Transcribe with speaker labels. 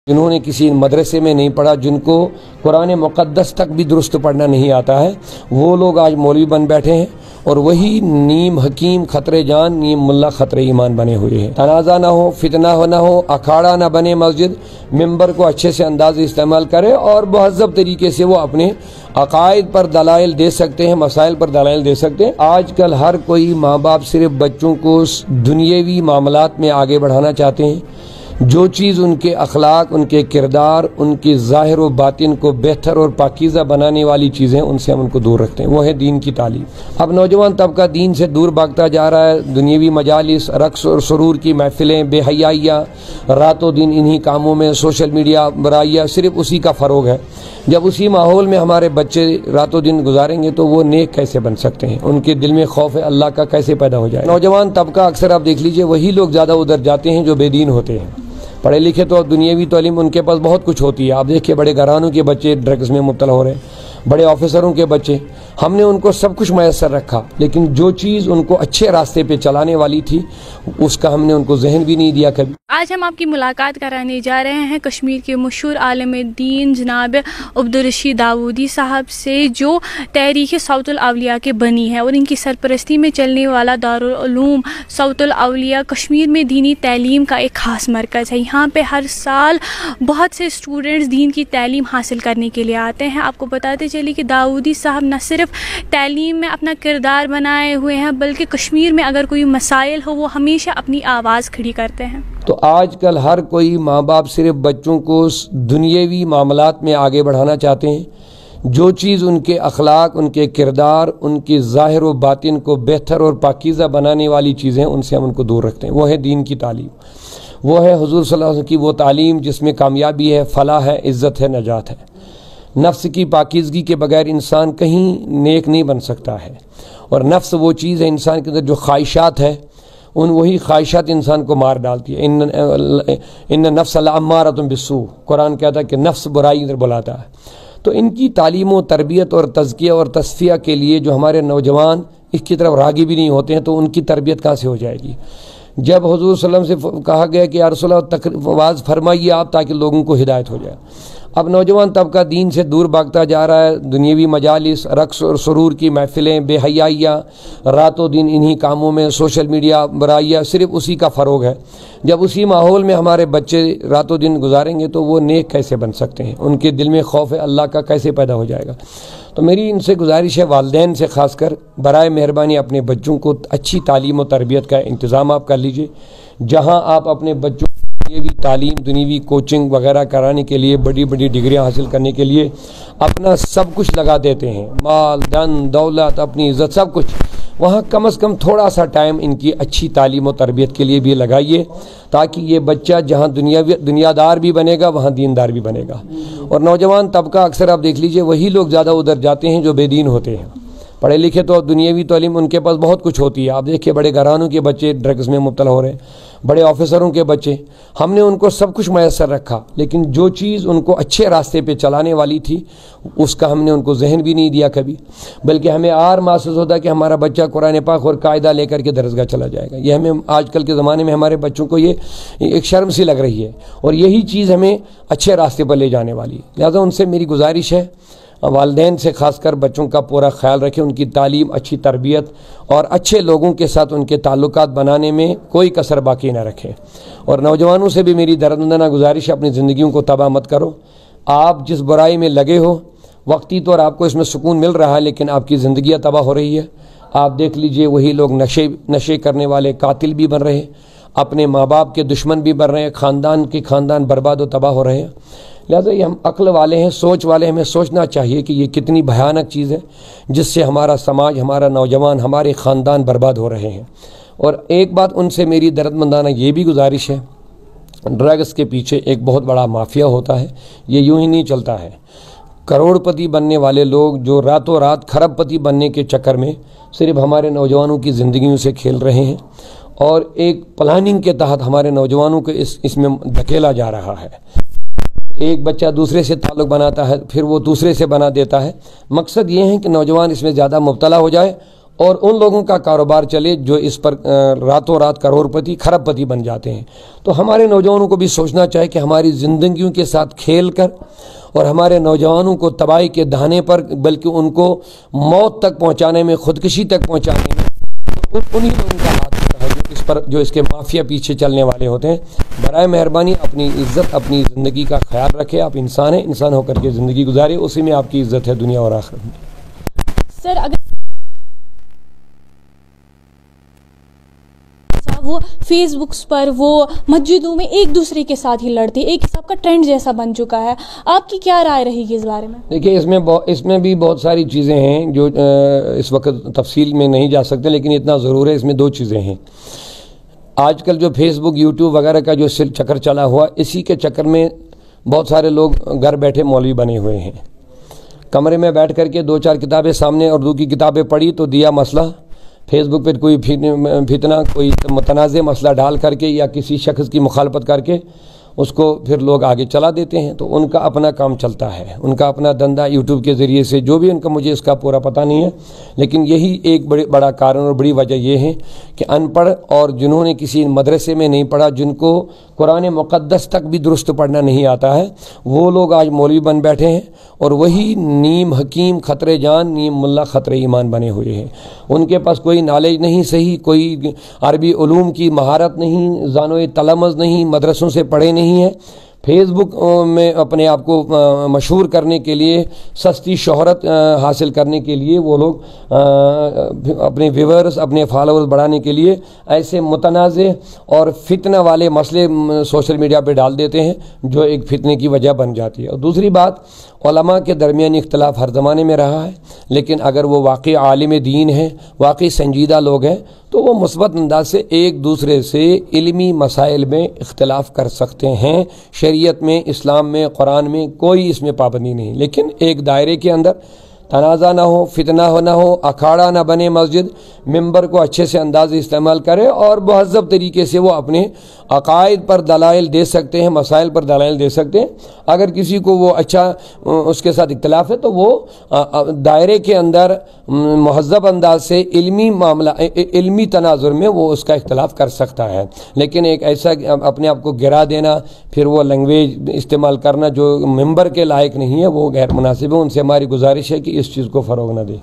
Speaker 1: جنہوں نے کسی مدرسے میں نہیں پڑھا، جن کو قرآن مقدس تک بھی درست پڑھنا نہیں آتا ہے، وہ لوگ آج مولوی بن بیٹھے ہیں، اور وہی نیم حکیم خطرے جان نیم ملا خطرے ایمان بنے ہوئے ہیں۔ تنازع نہ ہو، فتنہ نہ ہو، اکھاڑا نہ بنے مسجد، ممبر کو اچھے سے انداز استعمال کرے اور مہذب طریقے سے وہ اپنے عقائد پر دلائل دے سکتے ہیں، مسائل پر دلائل دے سکتے ہیں۔ آج کل ہر کوئی ماں باپ صرف بچوں کو دنیاوی معاملات میں آگے بڑھانا چاہتے ہیں۔ جو چیز ان کے اخلاق، ان کے کردار، ان کی ظاہر و باطن کو بہتر اور پاکیزہ بنانے والی چیزیں، ان سے ہم ان کو دور رکھتے ہیں، وہ ہے دین کی تعلیم۔ اب نوجوان طبقہ دین سے دور بھاگتا جا رہا ہے، دنیاوی مجالس، رقص اور سرور کی محفلیں، بے حیائیاں، رات و دن انہی کاموں میں، سوشل میڈیا، برائیاں، صرف اسی کا فروغ ہے۔ جب اسی ماحول میں ہمارے بچے رات و دن گزاریں گے تو وہ نیک کیسے بن سکتے ہیں؟ ان کے دل میں خوف اللہ کا کیسے پیدا ہو جائے؟ نوجوان طبقہ اکثر آپ دیکھ لیجئے وہی لوگ زیادہ ادھر جاتے ہیں جو بے دین ہوتے ہیں۔ پڑھے لکھے تو دنیاوی تعلیم ان کے پاس بہت کچھ ہوتی ہے، آپ دیکھیں بڑے گھرانوں کے بچے ڈرگز میں مبتلا ہو رہے ہیں، بڑے آفیسروں کے بچے، ہم نے ان کو سب کچھ میسر رکھا، لیکن جو چیز ان کو اچھے راستے پہ چلانے والی تھی اس کا ہم نے ان کو ذہن بھی نہیں دیا کبھی۔
Speaker 2: آج ہم آپ کی ملاقات کرانے جا رہے ہیں کشمیر کے مشہور عالم دین جناب عبدالرشید داودی صاحب سے، جو تحریک صوت الاولیاء کے بنی ہے اور ان کی سرپرستی میں چلنے والا دارالعلوم صوت الاولیاء کشمیر میں دینی تعلیم کا ایک خاص مرکز ہے۔ یہاں پہ ہر سال بہت سے اسٹوڈنٹس دین کی تعلیم حاصل کرنے کے لیے آتے ہیں۔ آپ کو بتاتے چلیے کہ داودی صاحب نہ صرف تعلیم میں اپنا کردار بنائے ہوئے ہیں، بلکہ کشمیر میں اگر کوئی مسائل ہو وہ ہمیشہ اپنی آواز کھڑی کرتے ہیں۔
Speaker 1: تو آج کل ہر کوئی ماں باپ صرف بچوں کو دنیاوی معاملات میں آگے بڑھانا چاہتے ہیں۔ جو چیز ان کے اخلاق، ان کے کردار، ان کی ظاہر و باطن کو بہتر اور پاکیزہ بنانے والی چیزیں، ان سے ہم ان کو دور رکھتے ہیں، وہ ہے دین کی تعلیم، وہ ہے حضور صلی اللہ علیہ وسلم کی وہ تعلیم جس میں کامیابی ہے، فلاح ہے، عزت ہے، نجات ہے۔ نفس کی پاکیزگی کے بغیر انسان کہیں نیک نہیں بن سکتا ہے، اور نفس وہ چیز ہے انسان کے اندر جو خواہشات ہے، وہی خواہشات انسان کو مار ڈالتی ہے۔ ان نفس لامارۃ بالسوء، قرآن کہتا ہے کہ نفس برائی ادھر بلاتا ہے۔ تو ان کی تعلیم و تربیت اور تزکیہ اور تصفیہ کے لیے جو ہمارے نوجوان اس کی طرف راغب بھی نہیں ہوتے ہیں تو ان کی تربیت کہاں سے ہو جائے گی؟ جب حضور صلی اللہ علیہ وسلم سے کہا گیا کہ یا رسول اللہ آواز فرمائیے آپ تاکہ لوگوں کو ہدایت ہو جائے۔ اب نوجوان طبقہ دین سے دور بھاگتا جا رہا ہے، دنیاوی مجالس، رقص اور سرور کی محفلیں، بے حیائیاں، رات و دن انہی کاموں میں، سوشل میڈیا، برائیاں، صرف اسی کا فروغ ہے۔ جب اسی ماحول میں ہمارے بچے رات و دن گزاریں گے تو وہ نیک کیسے بن سکتے ہیں؟ ان کے دل میں خوف اللہ کا کیسے پیدا ہو جائے گا؟ تو میری ان سے گزارش ہے، والدین سے خاص کر، برائے مہربانی اپنے بچوں کو اچھی تعلیم و تربیت کا انتظام آپ کر لیجئے۔ جہاں آپ اپنے بچوں دنیاوی تعلیم، دنیاوی کوچنگ وغیرہ کرانے کے لیے، بڑی بڑی ڈگریاں حاصل کرنے کے لیے اپنا سب کچھ لگا دیتے ہیں، مال، دن، دولت، اپنی عزت، سب کچھ، وہاں کم از کم تھوڑا سا ٹائم ان کی اچھی تعلیم و تربیت کے لیے بھی لگائیے، تاکہ یہ بچہ جہاں دنیا دار بھی بنے گا وہاں دیندار بھی بنے گا۔ اور نوجوان طبقہ اکثر آپ دیکھ لیجئے وہی لوگ زیادہ ادھر جاتے ہیں جو بے دین ہوتے ہیں۔ پڑھے لکھے تو دنیاوی تعلیم ان کے پاس بہت کچھ ہوتی ہے، آپ دیکھیں بڑے گھرانوں کے بچے ڈرگز میں مبتلا ہو رہے ہیں، بڑے آفیسروں کے بچے، ہم نے ان کو سب کچھ میسر رکھا، لیکن جو چیز ان کو اچھے راستے پہ چلانے والی تھی اس کا ہم نے ان کو ذہن بھی نہیں دیا کبھی، بلکہ ہمیں محسوس ہوتا ہے کہ ہمارا بچہ قرآن پاک اور قاعدہ لے کر کے درسگاہ چلا جائے گا۔ یہ ہمیں آج کل کے زمانے میں ہمارے بچوں کو یہ ایک شرم سی لگ رہی ہے، اور یہی چیز ہمیں اچھے راستے پر لے جانے والی ہے۔ لہٰذا ان سے میری گزارش ہے، والدین سے خاص کر بچوں کا پورا خیال رکھیں، ان کی تعلیم، اچھی تربیت اور اچھے لوگوں کے ساتھ ان کے تعلقات بنانے میں کوئی کسر باقی نہ رکھیں۔ اور نوجوانوں سے بھی میری دردمندانہ گزارش ہے، اپنی زندگیوں کو تباہ مت کرو۔ آپ جس برائی میں لگے ہو، وقتی طور آپ کو اس میں سکون مل رہا ہے، لیکن آپ کی زندگیاں تباہ ہو رہی ہے۔ آپ دیکھ لیجئے وہی لوگ نشے کرنے والے قاتل بھی بن رہے ہیں، اپنے ماں باپ کے دشمن بھی بن رہے ہیں، خاندان برباد و تباہ ہو رہے ہیں۔ لہٰذا یہ ہم عقل والے ہیں، سوچ والے، ہمیں سوچنا چاہیے کہ یہ کتنی بھیانک چیز ہے جس سے ہمارا سماج، ہمارا نوجوان، ہمارے خاندان برباد ہو رہے ہیں۔ اور ایک بات ان سے میری دردمندانہ یہ بھی گزارش ہے، ڈرگز کے پیچھے ایک بہت بڑا مافیا ہوتا ہے، یہ یوں ہی نہیں چلتا ہے۔ کروڑ پتی بننے والے لوگ جو راتوں رات کھرب پتی بننے کے چکر میں صرف ہمارے نوجوانوں کی زندگیوں سے کھیل رہے ہیں، اور ایک پلاننگ کے تحت ہمارے نوجوانوں کو اس میں دھکیلا جا رہا ہے۔ ایک بچہ دوسرے سے تعلق بناتا ہے، پھر وہ دوسرے سے بنا دیتا ہے۔ مقصد یہ ہے کہ نوجوان اس میں زیادہ مبتلا ہو جائے اور ان لوگوں کا کاروبار چلے جو اس پر راتوں رات کروڑ پتی کھرب پتی بن جاتے ہیں۔ تو ہمارے نوجوانوں کو بھی سوچنا چاہیے کہ ہماری زندگیوں کے ساتھ کھیل کر اور ہمارے نوجوانوں کو تباہی کے دہانے پر بلکہ ان کو موت تک پہنچانے میں، خودکشی تک پہنچانے میں انہی لوگوں کا ہاتھ ہوتا ہے جو اس کے مافیا پیچھے چلنے والے ہوتے ہیں۔ برائے مہربانی اپنی عزت، اپنی زندگی کا خیال رکھے۔ آپ انسان ہیں، انسان ہو کر کے زندگی گزارے، اسی میں آپ کی عزت ہے دنیا اور آخرت میں۔
Speaker 2: سر اگر وہ فیس بکس پر، وہ مسجدوں میں ایک دوسرے کے ساتھ ہی لڑتے، ایک حساب کا ٹرینڈ جیسا بن چکا ہے، آپ کی کیا رائے رہے گی اس بارے میں؟
Speaker 1: دیکھیے اس میں بھی بہت ساری چیزیں ہیں جو اس وقت تفصیل میں نہیں جا سکتے، لیکن اتنا ضرور ہے، اس میں دو چیزیں ہیں۔ آج کل جو فیس بک، یوٹیوب وغیرہ کا جو چکر چلا ہوا، اسی کے چکر میں بہت سارے لوگ گھر بیٹھے مولوی بنے ہوئے ہیں۔ کمرے میں بیٹھ کر کے دو چار کتابیں سامنے اردو کی کتابیں پڑھی تو دیا مسئلہ، فیس بک پہ کوئی فتنہ، کوئی متنازع مسئلہ ڈال کر کے یا کسی شخص کی مخالفت کر کے اس کو پھر لوگ آگے چلا دیتے ہیں۔ تو ان کا اپنا کام چلتا ہے، ان کا اپنا دندہ یوٹیوب کے ذریعے سے، جو بھی ان کا، مجھے اس کا پورا پتہ نہیں ہے، لیکن یہی ایک بڑا کارن اور بڑی وجہ یہ ہے کہ ان پڑھ اور جنہوں نے کسی مدرسے میں نہیں پڑھا، جن کو قرآن مقدس تک بھی درست پڑھنا نہیں آتا ہے، وہ لوگ آج مولوی بن بیٹھے ہیں، اور وہی نیم حکیم خطرے جان، نیم ملا خطرے ایمان بنے ہوئے ہیں۔ ان کے پاس کوئی نالج نہیں، صحیح کوئی عربی علوم کی مہارت نہیں، زانو تلمذ نہیں، مدرسوں سے پڑھے نہیں ہیں۔ فیس بک میں اپنے آپ کو مشہور کرنے کے لیے، سستی شہرت حاصل کرنے کے لیے، وہ لوگ اپنے ویورز، اپنے فالوورز بڑھانے کے لیے ایسے متنازع اور فتنہ والے مسئلے سوشل میڈیا پہ ڈال دیتے ہیں جو ایک فتنے کی وجہ بن جاتی ہے۔ اور دوسری بات، علماء کے درمیان اختلاف ہر زمانے میں رہا ہے، لیکن اگر وہ واقعی عالم دین ہیں، واقعی سنجیدہ لوگ ہیں، تو وہ مثبت انداز سے ایک دوسرے سے علمی مسائل میں اختلاف کر سکتے ہیں۔ شریعت میں، اسلام میں، قرآن میں کوئی اس میں پابندی نہیں، لیکن ایک دائرے کے اندر تنازع نہ ہو، فتنہ نہ ہو، اکھاڑا نہ بنے مسجد، ممبر کو اچھے سے انداز استعمال کرے اور مہذب طریقے سے وہ اپنے عقائد پر دلائل دے سکتے ہیں، مسائل پر دلائل دے سکتے ہیں۔ اگر کسی کو وہ اچھا اس کے ساتھ اختلاف ہے تو وہ دائرے کے اندر مہذب انداز سے علمی معاملہ، علمی تناظر میں وہ اس کا اختلاف کر سکتا ہے، لیکن ایک ایسا اپنے آپ کو گرا دینا، پھر وہ لینگویج استعمال کرنا جو ممبر کے لائق نہیں ہے، وہ غیر مناسب ہے۔ ان سے ہماری گزارش ہے کہ اس چیز کو فروغ نہ دے۔